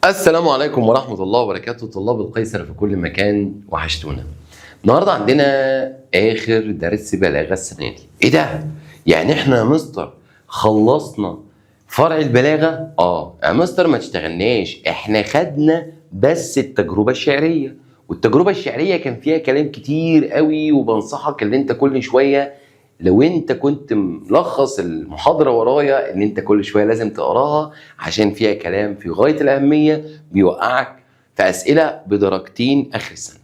السلام عليكم ورحمة الله وبركاته. طلاب القيصر في كل مكان، وحشتونا. النهارده عندنا آخر درس بلاغة السنة دي. إيه ده؟ يعني إحنا يا مستر خلصنا فرع البلاغة؟ يا مستر ما تشتغلناش، إحنا خدنا بس التجربة الشعرية، والتجربة الشعرية كان فيها كلام كتير قوي، وبنصحك إن أنت كل شوية لو انت كنت ملخص المحاضرة ورايا ان انت كل شوية لازم تقراها، عشان فيها كلام في غاية الأهمية بيوقعك في أسئلة بدرجتين آخر السنة.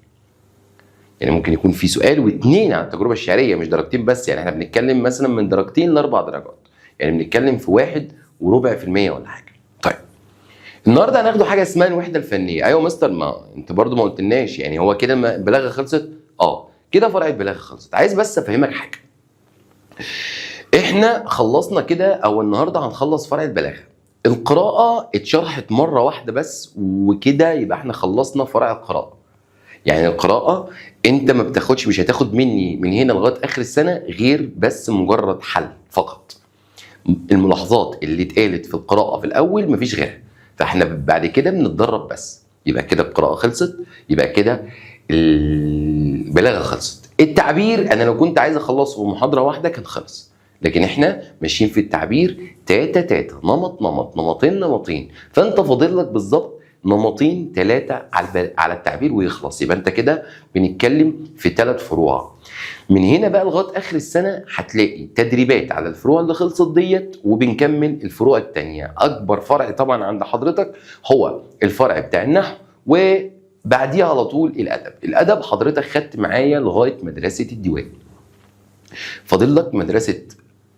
يعني ممكن يكون في سؤال واتنين على التجربة الشعرية، مش درجتين بس. يعني احنا بنتكلم مثلا من درجتين ل4 درجات، يعني بنتكلم في 1.25% ولا حاجة. طيب النهارده هناخده حاجة اسمها الوحدة الفنية. ايوه مستر، ما انت برضو ما قلتلناش، يعني هو كده البلاغة خلصت؟ كده فرع البلاغة خلصت. عايز بس افهمك حاجة، احنا خلصنا كده، او النهارده هنخلص فرع البلاغه. القراءه اتشرحت مره واحده بس، وكده يبقى احنا خلصنا فرع القراءه. يعني القراءه انت ما بتاخدش، مش هتاخد مني من هنا لغايه اخر السنه غير بس مجرد حل فقط. الملاحظات اللي اتقالت في القراءه في الاول مفيش غيرها، فاحنا بعد كده بنتدرب بس. يبقى كده القراءه خلصت، يبقى كده البلاغه خلصت. التعبير انا لو كنت عايز اخلصه في محاضره واحده كان خلص، لكن احنا ماشيين في التعبير تاتا نمطين، فانت فاضل لك بالظبط نمطين 3 على التعبير ويخلص. يبقى انت كده بنتكلم في 3 فروع. من هنا بقى لغايه اخر السنه هتلاقي تدريبات على الفروع اللي خلصت ديت، وبنكمل الفروع التانيه. اكبر فرع طبعا عند حضرتك هو الفرع بتاع النحو، وبعديه على طول الادب حضرتك خدت معايا لغايه مدرسه الديوان. فاضل لك مدرسه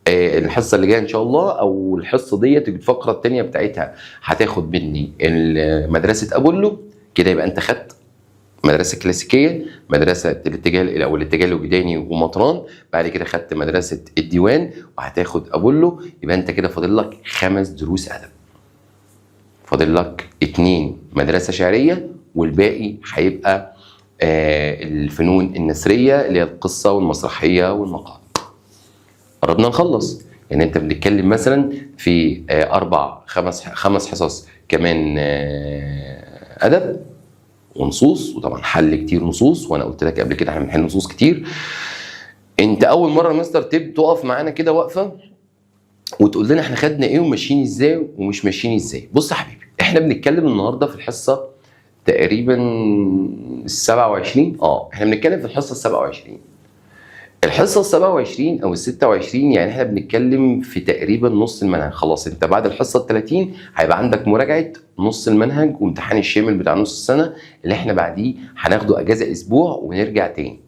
الحصه اللي جايه ان شاء الله، او الحصه ديت الفقره الثانيه بتاعتها هتاخد مني مدرسه ابولو. كده يبقى انت خدت مدرسه كلاسيكيه، مدرسه الاتجاه الوجداني ومطران، بعد كده خدت مدرسه الديوان وهتاخد ابولو. يبقى انت كده فاضل لك 5 دروس ادب، فاضل لك 2 مدرسه شعريه، والباقي هيبقى الفنون النثريه اللي هي القصه والمسرحيه والمقال. قربنا نخلص، يعني انت بنتكلم مثلا في 5 حصص كمان ادب ونصوص، وطبعا حل كتير نصوص، وانا قلت لك قبل كده احنا بنحل نصوص كتير. انت اول مره مستر تقف معانا كده واقفه وتقول لنا احنا خدنا ايه وماشيين ازاي ومش ماشيين ازاي. بص يا حبيبي، احنا بنتكلم النهارده في الحصه تقريبا 27. احنا بنتكلم في الحصه 27. الحصه 27 او 26، يعني احنا بنتكلم في تقريبا نص المنهج. خلاص انت بعد الحصه 30 هيبقى عندك مراجعه نص المنهج وامتحان الشامل بتاع نص السنه، اللي احنا بعديه هناخده اجازه اسبوع ونرجع تاني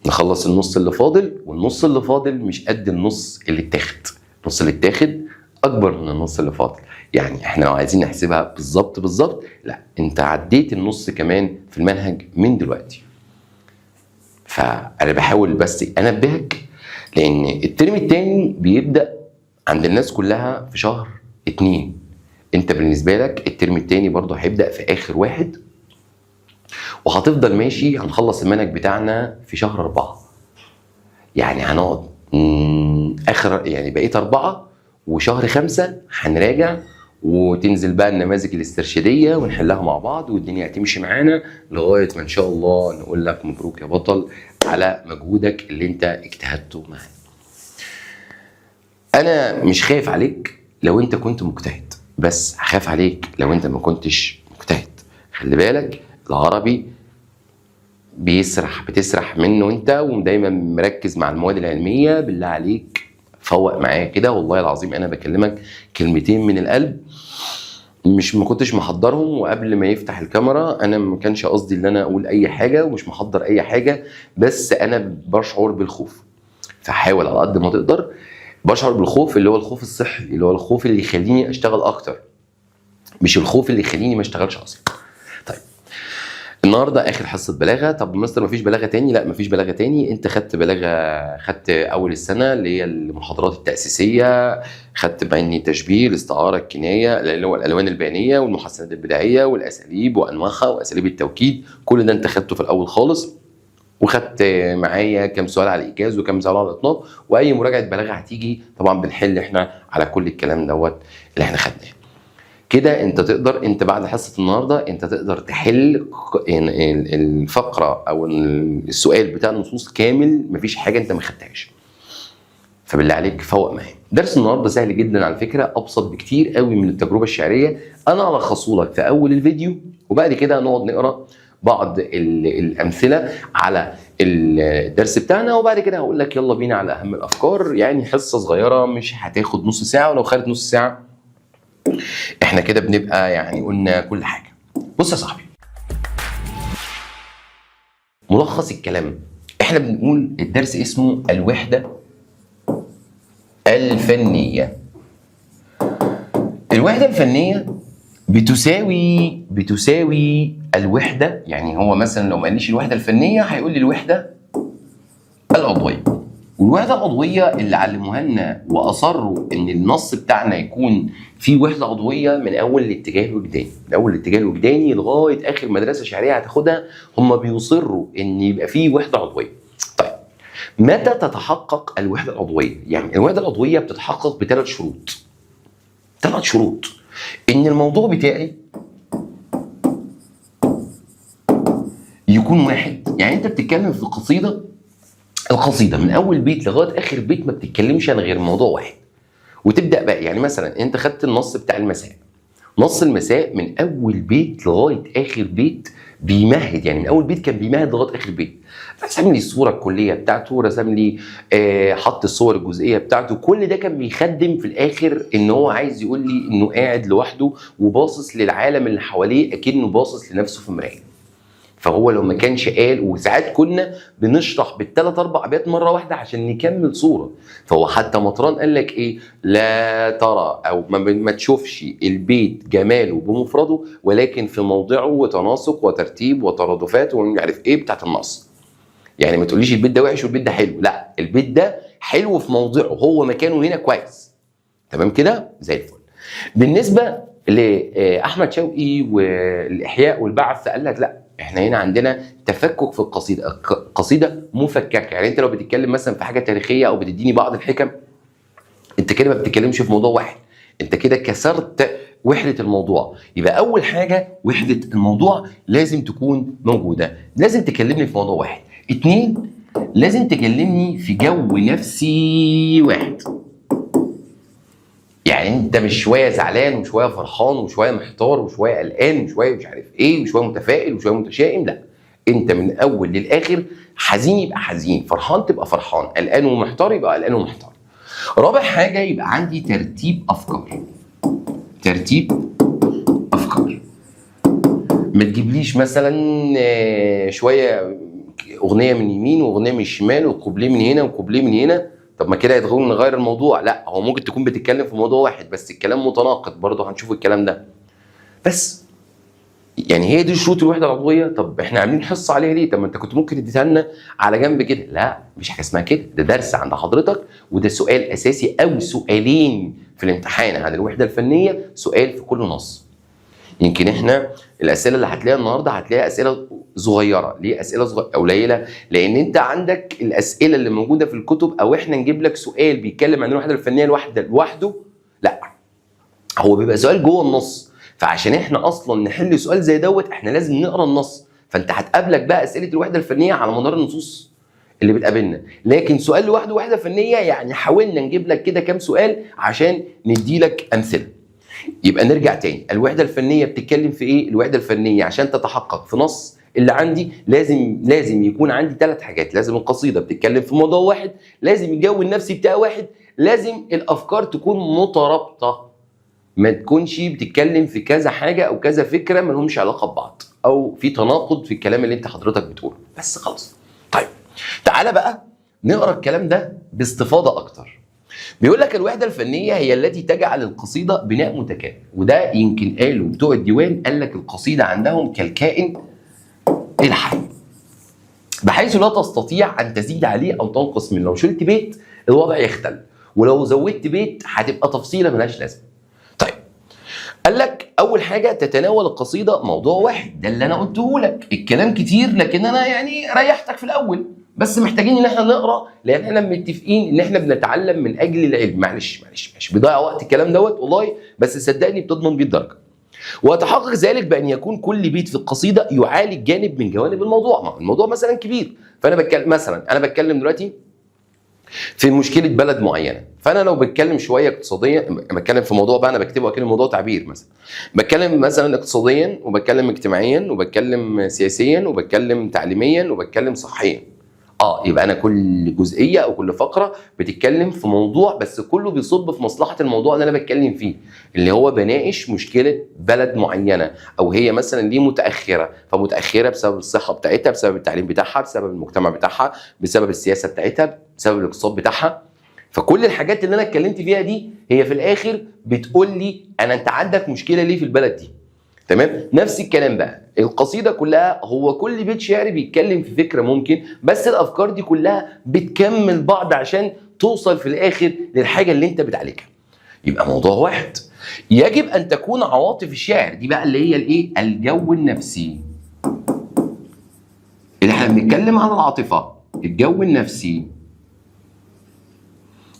نخلص النص اللي فاضل. والنص اللي فاضل مش قد النص اللي اتاخد، النص اللي اتاخد اكبر من النص اللي فاضل. يعني احنا لو عايزين نحسبها بالظبط، لا انت عديت النص كمان في المنهج من دلوقتي. فانا بحاول بس انبهك، لان الترم الثاني بيبدا عند الناس كلها في شهر 2. انت بالنسبه لك الترم الثاني برضه هيبدا في اخر 1، وهتفضل ماشي. هنخلص المنهج بتاعنا في شهر 4، يعني هنقعد اخر، يعني بقيت 4 وشهر 5 هنراجع، وتنزل بقى النماذج الاسترشاديه ونحلها مع بعض، والدنيا هتمشي معانا لغايه ما ان شاء الله نقول لك مبروك يا بطل على مجهودك اللي انت اجتهدته معانا. انا مش خايف عليك لو انت كنت مجتهد، بس هخاف عليك لو انت ما كنتش مجتهد. خلي بالك العربي بتسرح منه انت، ودايما مركز مع المواد العلميه. بالله عليك فوق معايا كده، والله العظيم انا بكلمك كلمتين من القلب، ما كنتش محضرهم. وقبل ما يفتح الكاميرا انا ما كانش قصدي ان انا اقول اي حاجه، ومش محضر اي حاجه، بس انا بشعر بالخوف. فحاول على قد ما تقدر. بشعر بالخوف اللي هو الخوف الصحي، اللي هو الخوف اللي يخليني اشتغل اكتر، مش الخوف اللي يخليني ما اشتغلش اصلا. طيب النهارده اخر حصه بلاغه. طب مستر مفيش بلاغه تاني؟ لا مفيش بلاغه تاني. انت خدت بلاغه، خدت اول السنه اللي هي المحاضرات التاسيسيه، خدت مني تشبيه، الاستعاره، الكنايه، اللي هو الالوان البيانيه والمحسنات البدائيه والاساليب وانواعها واساليب التوكيد. كل ده انت خدته في الاول خالص، وخدت معايا كام سؤال على الايجاز وكام سؤال على الاطناب، واي مراجعه بلاغه هتيجي طبعا بنحل احنا على كل الكلام دوت اللي احنا خدناه. كده انت تقدر، انت بعد حصه النهارده انت تقدر تحل الفقره او السؤال بتاع النصوص كامل، مفيش حاجه انت ما خدتهاش. فبالله عليك فوق معايا. درس النهارده سهل جدا على فكره، ابسط بكتير قوي من التجربه الشعريه. انا هلخصه لك في اول الفيديو، وبعد كده هنقعد نقرا بعض الامثله على الدرس بتاعنا، وبعد كده هقول لك يلا بينا على اهم الافكار. يعني حصه صغيره مش هتاخد نص ساعه، ولو خدت نص ساعه احنا كده بنبقى يعني قلنا كل حاجه. بص يا صاحبي، ملخص الكلام، احنا بنقول الدرس اسمه الوحده الفنيه. الوحده الفنيه بتساوي الوحده، يعني هو مثلا لو ما قاليش الوحده الفنيه هيقول لي الوحده العضويه. والوحده العضويه اللي علموها لنا واصروا ان النص بتاعنا يكون فيه وحده عضويه من اول الاتجاه الوجداني، من اول الاتجاه الوجداني لغايه اخر مدرسه شعريه هتاخدها، هم بيصروا ان يبقى فيه وحده عضويه. طيب متى تتحقق الوحده العضويه؟ يعني الوحده العضويه بتتحقق بثلاث شروط. ثلاث شروط: ان الموضوع بتاعي يكون واحد، يعني انت بتتكلم في القصيده من اول بيت لغايه اخر بيت ما بتتكلمش عن غير موضوع واحد، وتبدا بقى. يعني مثلا انت خدت النص بتاع المساء، نص المساء من اول بيت لغايه اخر بيت بيمهد، يعني من اول بيت كان بيمهد لغايه اخر بيت، رسم لي الصوره الكليه بتاعته، رسم لي حط الصور الجزئيه بتاعته، كل ده كان بيخدم في الاخر ان هو عايز يقول لي انه قاعد لوحده وباصص للعالم اللي حواليه اكنه باصص لنفسه في مرايه. فهو لو ما كانش قال، وساعات كنا بنشرح بالثلاث اربع ابيات مره واحده عشان نكمل صوره، فهو حتى مطران قال لك ايه؟ لا ترى او ما تشوفش البيت جماله بمفرده، ولكن في موضعه وتناسق وترتيب وترادفات ومش عارف ايه بتاعت النص. يعني ما تقوليش البيت ده وحش والبيت ده حلو، لا، البيت ده حلو في موضعه، هو مكانه هنا كويس. تمام كده زي الفل. بالنسبه لاحمد شوقي والاحياء والبعث قال لك لا، احنا هنا عندنا تفكك في القصيده، قصيده مفككه. يعني انت لو بتتكلم مثلا في حاجه تاريخيه او بتديني بعض الحكم، انت كده ما بتتكلمش في موضوع واحد، انت كده كسرت وحده الموضوع. يبقى اول حاجه وحده الموضوع لازم تكون موجوده، لازم تكلمني في موضوع واحد. اتنين، لازم تكلمني في جو نفسي واحد، يعني انت مش شويه زعلان وشويه فرحان وشويه محتار وشويه قلقان وشويه مش عارف ايه وشويه متفائل وشويه متشائم، لا، انت من اول للاخر حزين يبقى حزين، فرحان تبقى فرحان، قلقان ومحتار يبقى قلقان ومحتار. رابع حاجه يبقى عندي ترتيب افكار. ترتيب افكار، ما تجيبليش مثلا شويه اغنيه من يمين واغنيه من الشمال وكوبليه من هنا وكوبليه من هنا، طب ما كده يدخلوا نغير الموضوع. لا، هو ممكن تكون بتتكلم في موضوع واحد بس الكلام متناقض، برضه هنشوف الكلام ده. بس يعني هي دي شروط الوحده العضويه. طب احنا عاملين حصه عليها ليه؟ طب ما انت كنت ممكن تديها لنا على جنب كده. لا، مش حاجه اسمها كده، ده درس عند حضرتك، وده سؤال اساسي او سؤالين في الامتحان عن الوحده الفنيه، سؤال في كل نص. يمكن احنا الاسئله اللي هتلاقيها النهارده هتلاقيها اسئله صغيره. ليه اسئله قليله؟ لان انت عندك الاسئله اللي موجوده في الكتب، او احنا نجيب لك سؤال بيتكلم عن الوحده الفنيه لوحده، لا، هو بيبقى سؤال جوه النص. فعشان احنا اصلا نحل سؤال زي دوت احنا لازم نقرا النص، فانت هتقابلك بقى اسئله الوحده الفنيه على مدار النصوص اللي بتقابلنا. لكن سؤال لوحده وحده فنيه، يعني حاولنا نجيب لك كده كام سؤال عشان ندي لك امثله. يبقى نرجع تاني، الوحده الفنيه بتتكلم في ايه؟ الوحده الفنيه عشان تتحقق في نص اللي عندي لازم يكون عندي ثلاث حاجات. لازم القصيده بتتكلم في موضوع واحد، لازم الجو النفسي بتاعي واحد، لازم الافكار تكون مترابطه، ما تكونش بتتكلم في كذا حاجه او كذا فكره ما لهمش علاقه ببعض، او في تناقض في الكلام اللي انت حضرتك بتقوله. بس خلاص. طيب تعالى بقى نقرا الكلام ده باستفاضه اكتر. بيقول لك الوحده الفنيه هي التي تجعل القصيده بناء متكامل، وده يمكن قالوا بتوع الديوان، قال لك القصيده عندهم كالكائن الحي، بحيث لا تستطيع ان تزيد عليه او تنقص منه. لو شلت بيت الوضع يختل، ولو زودت بيت هتبقى تفصيله ملهاش لازمه. طيب قال لك اول حاجه تتناول القصيده موضوع واحد، ده اللي انا قلته لك، الكلام كتير لكن انا يعني ريحتك في الاول، بس محتاجين ان احنا نقرا، لان احنا متفقين ان احنا بنتعلم من اجل العلم. معلش بيضيع وقت الكلام دوت والله، بس صدقني بتضمن بيه الدرجه. ويتحقق ذلك بان يكون كل بيت في القصيده يعالج جانب من جوانب الموضوع. ما الموضوع مثلا كبير، فانا بتكلم مثلا، انا بتكلم دلوقتي في مشكله بلد معينه، فانا لو بتكلم شويه اقتصاديا، بتكلم في موضوع بقى انا بكتبه اكنه موضوع تعبير مثلا، بتكلم مثلا اقتصاديا وبتكلم اجتماعيا وبتكلم سياسيا وبتكلم تعليميا وبتكلم صحيا. يبقى انا كل جزئيه او كل فقره بتتكلم في موضوع، بس كله بيصب في مصلحه الموضوع اللي انا بتكلم فيه، اللي هو بناقش مشكله بلد معينه، او هي مثلا ليه متاخره، فمتاخره بسبب الصحه بتاعتها، بسبب التعليم بتاعها، بسبب المجتمع بتاعها، بسبب السياسه بتاعتها، بسبب الاقتصاد بتاعها. فكل الحاجات اللي انا اتكلمت فيها دي هي في الاخر بتقول لي انت عندك مشكله ليه في البلد دي. تمام. نفس الكلام بقى القصيده كلها، هو كل بيت شعري بيتكلم في فكره ممكن، بس الافكار دي كلها بتكمل بعض عشان توصل في الاخر للحاجه اللي انت بتعالجها. يبقى موضوع واحد. يجب ان تكون عواطف الشاعر دي بقى اللي هي الايه؟ الجو النفسي. اللي احنا بنتكلم عن العاطفه، الجو النفسي.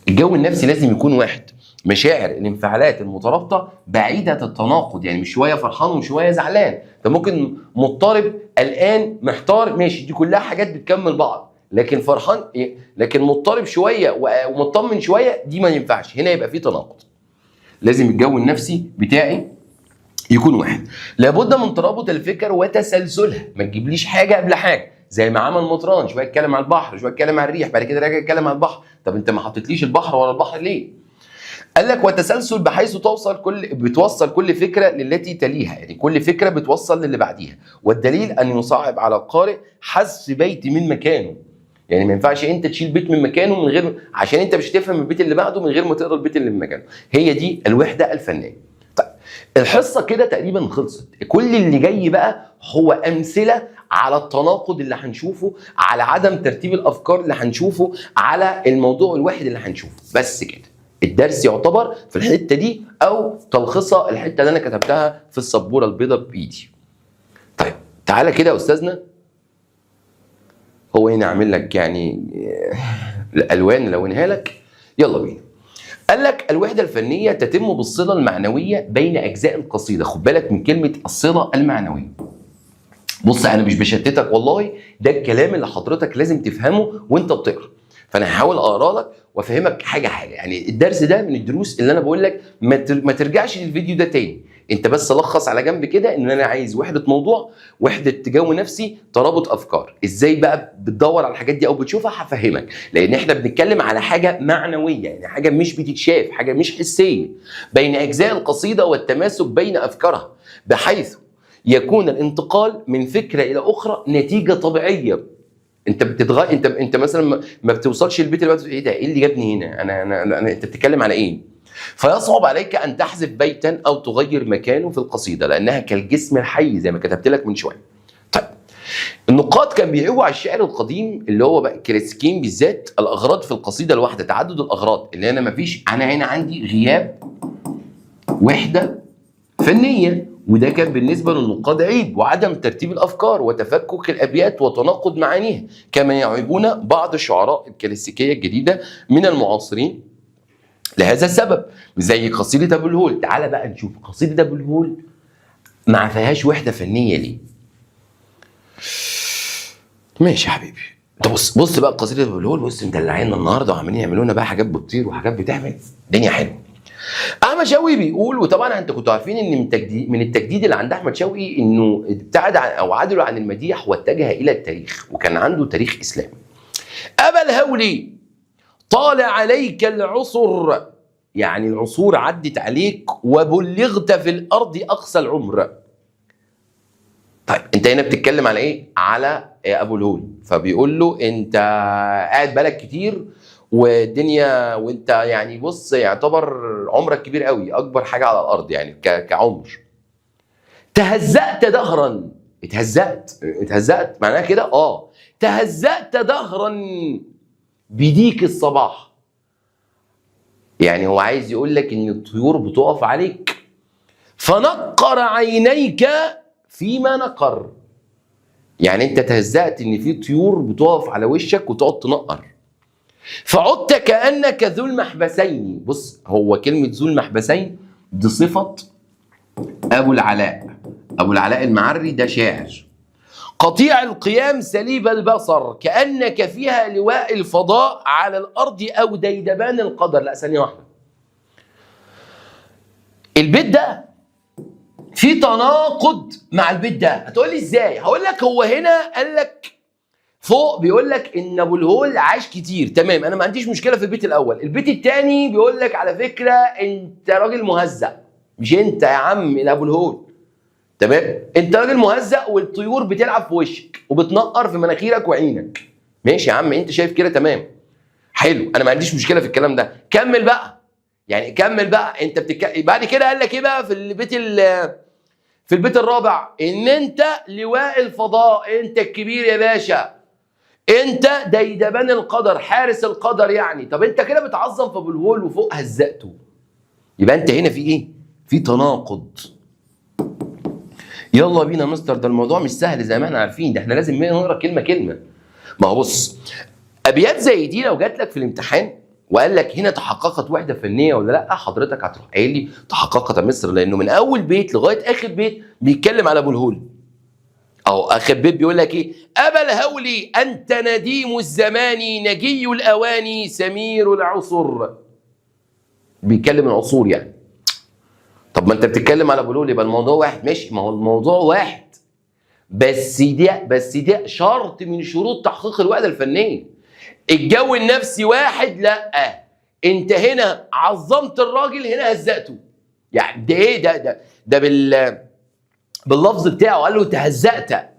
الجو النفسي لازم يكون واحد. مشاعر الانفعالات المترابطه بعيده التناقض، يعني مش شويه فرحان وشويه زعلان، فممكن مضطرب قلقان محتار، ماشي، دي كلها حاجات بتكمل بعض. لكن فرحان لكن مضطرب شويه ومطمن شويه، دي ما ينفعش، هنا يبقى في تناقض. لازم الجو النفسي بتاعي يكون واحد. لابد من ترابط الفكر وتسلسلها، ما تجيبليش حاجه قبل حاجه، زي ما عمل مطران، شويه اتكلم عن البحر، شويه اتكلم عن الريح، بعد كده راجع اتكلم عن البحر. طب انت ما حطيتليش البحر ورا البحر ليه؟ قال لك وتسلسل بحيث بتوصل كل فكره للتي تليها، يعني كل فكره بتوصل للي بعديها. والدليل ان يصعب على القارئ حذف بيت من مكانه. يعني ما ينفعش انت تشيل بيت من مكانه من غير، عشان انت مش هتفهم البيت اللي بعده من غير ما تقرا البيت اللي من مكانه. هي دي الوحده الفنيه. طيب الحصه كده تقريبا خلصت. كل اللي جاي بقى هو امثله على التناقض اللي هنشوفه، على عدم ترتيب الافكار اللي هنشوفه، على الموضوع الواحد اللي هنشوفه. بس كده الدرس يعتبر في الحته دي، او تلخيصها الحته اللي انا كتبتها في السبوره البيضاء بايدي. طيب تعالى كده يا استاذنا، هو هنا عامل لك يعني الالوان لونها لك، يلا بينا. قال لك الوحده الفنيه تتم بالصله المعنويه بين اجزاء القصيده. خد بالك من كلمه الصله المعنويه. بص انا مش بشتتك والله، ده الكلام اللي حضرتك لازم تفهمه وانت بتقرا، فانا هحاول اقرا لك وافهمك حاجه حاجه. يعني الدرس ده من الدروس اللي انا بقول لك ما ترجعش للفيديو ده تاني، انت بس لخص على جنب كده ان انا عايز وحده موضوع، وحده جو نفسي، ترابط افكار. ازاي بقى بتدور على الحاجات دي او بتشوفها؟ هفهمك. لان احنا بنتكلم على حاجه معنويه، يعني حاجه مش بتتشاف، حاجه مش حسيه، بين اجزاء القصيده والتماسك بين افكارها، بحيث يكون الانتقال من فكره الى اخرى نتيجه طبيعيه. انت بتتغير، انت مثلا ما بتوصلش البيت اللي ايه ده، ايه اللي جابني هنا، انت بتتكلم على ايه؟ فيصعب عليك ان تحذف بيتا او تغير مكانه في القصيده، لانها كالجسم الحي زي ما كتبت لك من شويه. طيب النقاد كان بيعيبوا على الشعر القديم اللي هو بقى الكلاسيكيين بالذات الاغراض في القصيده الواحده، تعدد الاغراض، اللي انا ما فيش، انا هنا عندي غياب وحده فنيه، وده كان بالنسبه للنقاد عيب، وعدم ترتيب الافكار وتفكك الابيات وتناقض معانيها، كما يعيبون بعض الشعراء الكلاسيكيه الجديده من المعاصرين لهذا السبب، زي قصيده ابو الهول. تعال بقى نشوف قصيده ابو الهول ما فيهاش وحده فنيه ليه. ماشي يا حبيبي، طب بص بقى قصيده ابو الهول، بص مدلعينا النهارده وعمالين يعملوا لنا بقى حاجات بتطير وحاجات بتعمل الدنيا حلوه. احمد شوقي بيقول، وطبعا انت كنتوا عارفين ان من التجديد اللي عند احمد شوقي انه ابتعد عن او عدلوا عن المديح واتجه الى التاريخ، وكان عنده تاريخ اسلامي. ابا الهول طال عليك العصر، يعني العصور عدت عليك، وبلغت في الارض اقصى العمر. طيب انت هنا بتتكلم على ايه؟ على ابو الهول، فبيقول له انت قاعد بالك كتير والدنيا، وانت يعني بص يعتبر عمرك كبير قوي، اكبر حاجه على الارض يعني كعمر. تهزأت دهرا، اتهزأت معناها كده تهزأت دهرا بديك الصباح. يعني هو عايز يقول لك ان الطيور بتقف عليك، فنقر عينيك فيما نقر. يعني انت تهزأت ان في طيور بتقف على وشك وتقعد تنقر. فعدت كأنك ذو المحبسين. بص هو كلمة ذو المحبسين دي صفة ابو العلاء، ابو العلاء المعري ده شاعر. قطيع القيام سليب البصر كأنك فيها لواء الفضاء على الأرض أو ديدبان القدر. لا ثانية واحدة، البيت ده في تناقض مع البيت ده. هتقول لي ازاي؟ هقول لك هو هنا قال لك فوق بيقول لك ان ابو الهول عاش كتير، تمام، انا ما عنديش مشكله في البيت الاول. البيت الثاني بيقول لك على فكره انت راجل مهزأ، مش انت يا عم ابو الهول، تمام، انت راجل مهزأ والطيور بتلعب في وشك وبتنقر في مناخيرك وعينك. ماشي يا عم، انت شايف كده، تمام، حلو، انا ما عنديش مشكله في الكلام ده. كمل بقى، يعني كمل بقى. انت بعد كده قال لك ايه بقى في البيت الرابع؟ ان انت لواء الفضاء، انت الكبير يا باشا، انت ديدبان القدر، حارس القدر يعني. طب انت كده بتعظم في ابو الهول وفوق هزقته، يبقى انت هنا في ايه؟ في تناقض. يلا بينا يا مستر، ده الموضوع مش سهل زي ما احنا عارفين، ده احنا لازم نقرا كلمه كلمه. ما هو بص، ابيات زي دي لو جات لك في الامتحان وقال لك هنا تحققت وحده فنيه ولا لا، حضرتك هتروح قايل لي تحققت يا مصر، لانه من اول بيت لغايه اخر بيت بيتكلم على ابو الهول. او اخر بيت بيقول لك ايه؟ ابا الهول انت نديم الزمان نجي الاواني سمير العصر. بيتكلم العصور يعني. طب ما انت بتتكلم على ابو الهول، يبقى الموضوع واحد. ماشي، ما هو الموضوع واحد، بس ده شرط من شروط تحقيق الوحده الفنيه. الجو النفسي واحد، لا، انت هنا عظمت الراجل، هنا هزقته. يعني ده ايه؟ ده باللفظ بتاعه قال له تهزقت،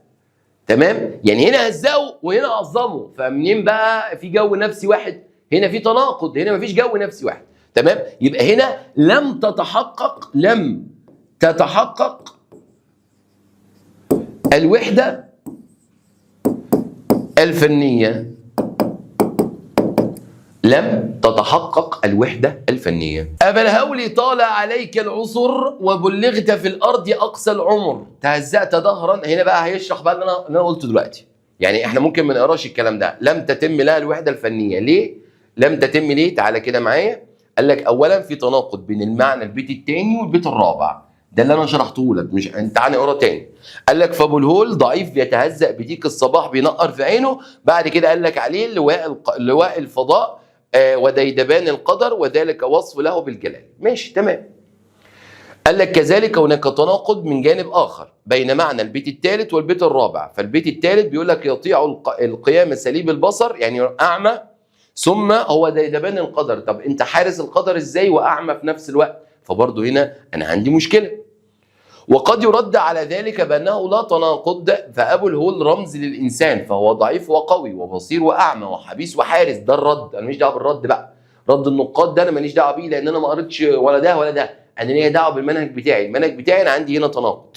تمام، يعني هنا هزقه وهنا عظمه. فمنين بقى في جو نفسي واحد؟ هنا في تناقض، هنا مفيش جو نفسي واحد، تمام. يبقى هنا لم تتحقق الوحده الفنيه. لم تتحقق الوحدة الفنية. أبا الهول طال عليك العصر وبلغت في الأرض أقصى العمر تهزأت دهرا. هنا بقى هيشرح بقى اللي أنا قلته دلوقتي. يعني إحنا ممكن ما نقراش الكلام ده. لم تتم لها الوحدة الفنية. ليه؟ لم تتم ليه؟ تعالى كده معايا. قال لك أولا في تناقض بين المعنى البيت الثاني والبيت الرابع. ده اللي أنا شرحته لك، مش أنت تعالى نقرا تاني. قال لك فأبو الهول ضعيف بيتهزأ بديك الصباح بينقر في عينه. بعد كده قال لك عليه لواء الفضاء وديدبان القدر وذلك وصف له بالجلال. ماشي، تمام. قال لك كذلك هناك تناقض من جانب اخر بين معنى البيت الثالث والبيت الرابع. فالبيت الثالث بيقول لك يطيع القيام سليب البصر، يعني اعمى، ثم هو ديدبان القدر. طب انت حارس القدر ازاي واعمى في نفس الوقت؟ فبرضه هنا انا عندي مشكله. وقد يرد على ذلك بأنه لا تناقض، فأبو الهول رمز للإنسان، فهو ضعيف وقوي وبصير وأعمى وحبيس وحارس. ده الرد، أنا ماليش دعوة بالرد بقى. رد النقاد ده أنا ماليش دعوة بيه، لأن أنا ما قريتش ولا ده ولا ده، أنا ليا دعوة بالمنهج بتاعي. المنهج بتاعي أنا عندي هنا تناقض.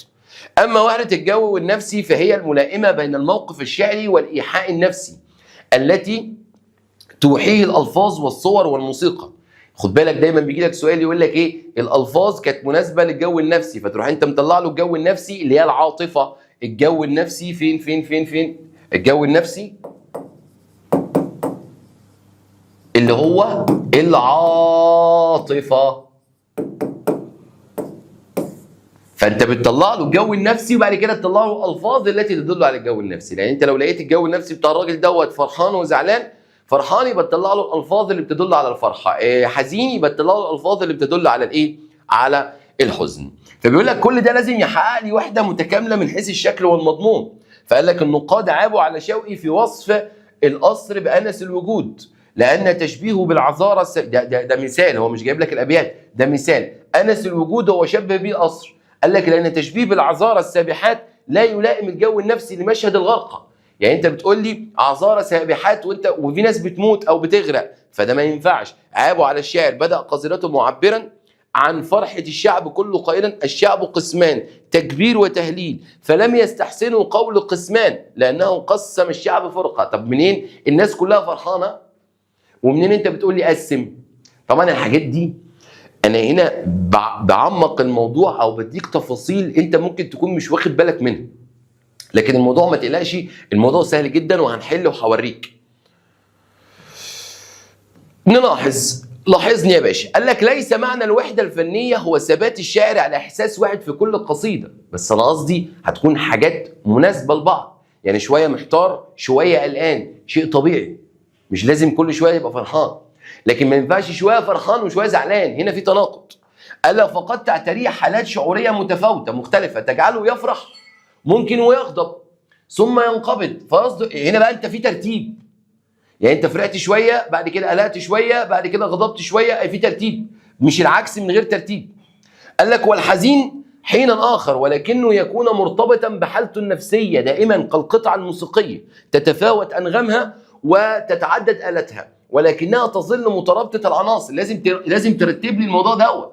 أما وحدة الجو والنفسي فهي الملائمة بين الموقف الشعري والإيحاء النفسي التي توحيه الألفاظ والصور والموسيقى. خد بالك دايما بيجي لك سؤال يقول لك ايه؟ الالفاظ كانت مناسبه للجو النفسي، فتروح انت مطلع له الجو النفسي اللي هي العاطفه. الجو النفسي فين؟ الجو النفسي اللي هو العاطفه. فانت بتطلع له الجو النفسي وبعد كده تطلع له الالفاظ التي تدل على الجو النفسي. لان انت لو لقيت الجو النفسي بتاع الراجل دوت فرحان وزعلان، فرحان يبقى تطلع له الالفاظ اللي بتدل على الفرحه، حزين يبقى تطلع له الالفاظ اللي بتدل على الايه؟ على الحزن. فبيقول لك كل ده لازم يحقق لي وحده متكامله من حيث الشكل والمضمون. فقال لك النقاد عابوا على شوقي في وصف القصر بأنس الوجود، لأن تشبيهه بالعذارى ده مثال، هو مش جايب لك الأبيات، ده مثال. أنس الوجود هو شبه به القصر. قال لك لأن تشبيه بالعذارى السابحات لا يلائم الجو النفسي لمشهد الغرقة. يعني انت بتقول لي عذارى سابحات وفي ناس بتموت او بتغرق، فده ما ينفعش. عابوا على الشاعر بدأ قصيدته معبرا عن فرحة الشعب كله قائلا الشعب قسمان تكبير وتهليل، فلم يستحسنوا قول قسمان لأنه قسم الشعب فرقة. طب منين الناس كلها فرحانة ومنين انت بتقول لي قسم؟ طبعا الحاجات دي انا هنا بعمق الموضوع او بديك تفاصيل انت ممكن تكون مش واخد بالك منها، لكن الموضوع ما تقلقش، الموضوع سهل جدا وهنحل وهوريك. نلاحظ لاحظني يا باشا، قال لك ليس معنى الوحدة الفنية هو ثبات الشاعر على إحساس واحد في كل قصيدة، بس أنا قصدي هتكون حاجات مناسبة لبعض، يعني شوية محتار شوية قلقان، شيء طبيعي، مش لازم كل شوية يبقى فرحان، لكن ما ينفعش شوية فرحان وشوية زعلان، هنا في تناقض. قال لك فقد تعتريه حالات شعورية متفاوتة مختلفة تجعله يفرح ممكن ويغضب ثم ينقبض، فقصده هنا بقى أنت في ترتيب، يعني انت فرحت شويه بعد كده قلقت شويه بعد كده غضبت شويه، في ترتيب، مش العكس من غير ترتيب. قال لك والحزين حينا اخر ولكنه يكون مرتبطا بحالته النفسيه دائما كالقطعه الموسيقيه تتفاوت انغامها وتتعدد الاتها ولكنها تظل مترابطه العناصر. لازم ترتب لي الموضوع دوت،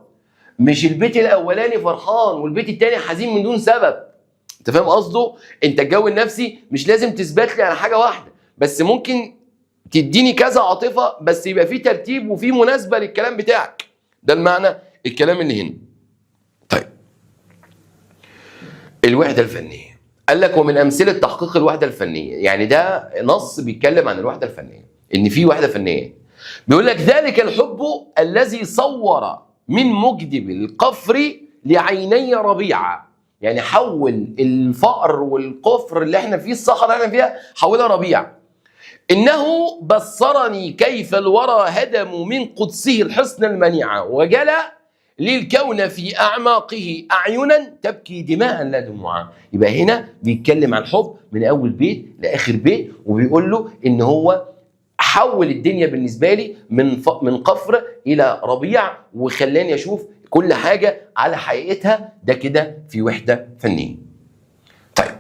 مش البيت الاولاني فرحان والبيت الثاني حزين من دون سبب. انت فاهم قصده؟ انت الجو النفسي مش لازم تثبت لي على حاجه واحده، بس ممكن تديني كذا عاطفه بس يبقى في ترتيب وفي مناسبه للكلام بتاعك. ده المعنى الكلام اللي هنا. طيب الوحده الفنيه، قال لك ومن امثله تحقيق الوحده الفنيه، يعني ده نص بيتكلم عن الوحده الفنيه ان في وحده فنيه. بيقول لك ذلك الحب الذي صور من مجدب القفر لعيني ربيعه، يعني حول الفقر والقفر اللي احنا فيه الصحراء اللي احنا فيها حولها ربيع. إنه بصرني كيف الورى هدموا من قدسه الحصن المنيعة وجلى للكون في أعماقه أعينا تبكي دماء لا دموعا. يبقى هنا بيتكلم عن الحب من أول بيت لآخر بيت، وبيقول له إن هو حول الدنيا بالنسبة لي من قفر إلى ربيع وخلاني أشوف كل حاجة على حقيقتها. ده كده في وحدة فنية. طيب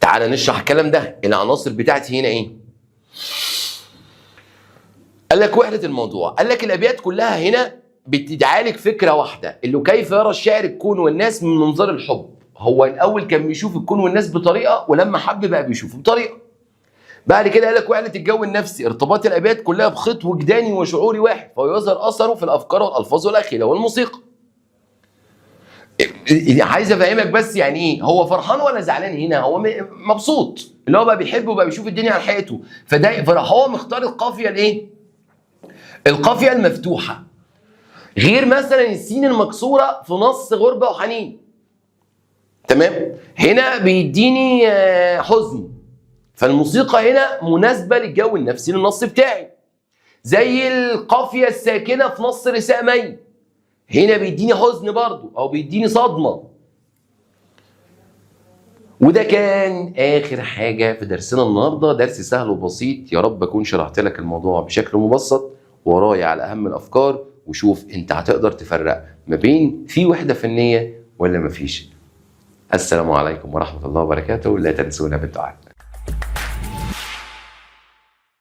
تعالى نشرح الكلام ده. العناصر بتاعتي هنا إيه؟ قال لك وحدة الموضوع، قال لك الأبيات كلها هنا بتعالج فكرة واحدة، اللي كيف يرى الشاعر الكون والناس من منظار الحب. هو الأول كان بيشوف الكون والناس بطريقة، ولما حب بقى بيشوفه بطريقة. بعد كده قال لك وحدة الجو النفسي، ارتباط الأبيات كلها بخط وجداني وشعوري واحد، فيظهر أثره في الأفكار والألفاظ والأخيلة والموسيقى. عايز افهمك بس يعني ايه هو فرحان ولا زعلان. هنا هو مبسوط، اللي هو بقى بيحب وبقى بيشوف الدنيا على حقيقته، فراح هو مختار القافيه الايه؟ القافيه المفتوحه، غير مثلا السين المكسوره في نص غربه وحنين. تمام؟ هنا بيديني حزن، فالموسيقى هنا مناسبه للجو النفسي للنص بتاعي. زي القافيه الساكنه في نص رساء مي، هنا بيديني حزن برضو او بيديني صدمه. وده كان اخر حاجه في درسنا النهارده، درس سهل وبسيط. يا رب اكون شرحت لك الموضوع بشكل مبسط ورايا على اهم الافكار، وشوف انت هتقدر تفرق ما بين في وحده فنيه ولا مفيش. السلام عليكم ورحمه الله وبركاته. لا تنسونا بالدعاء.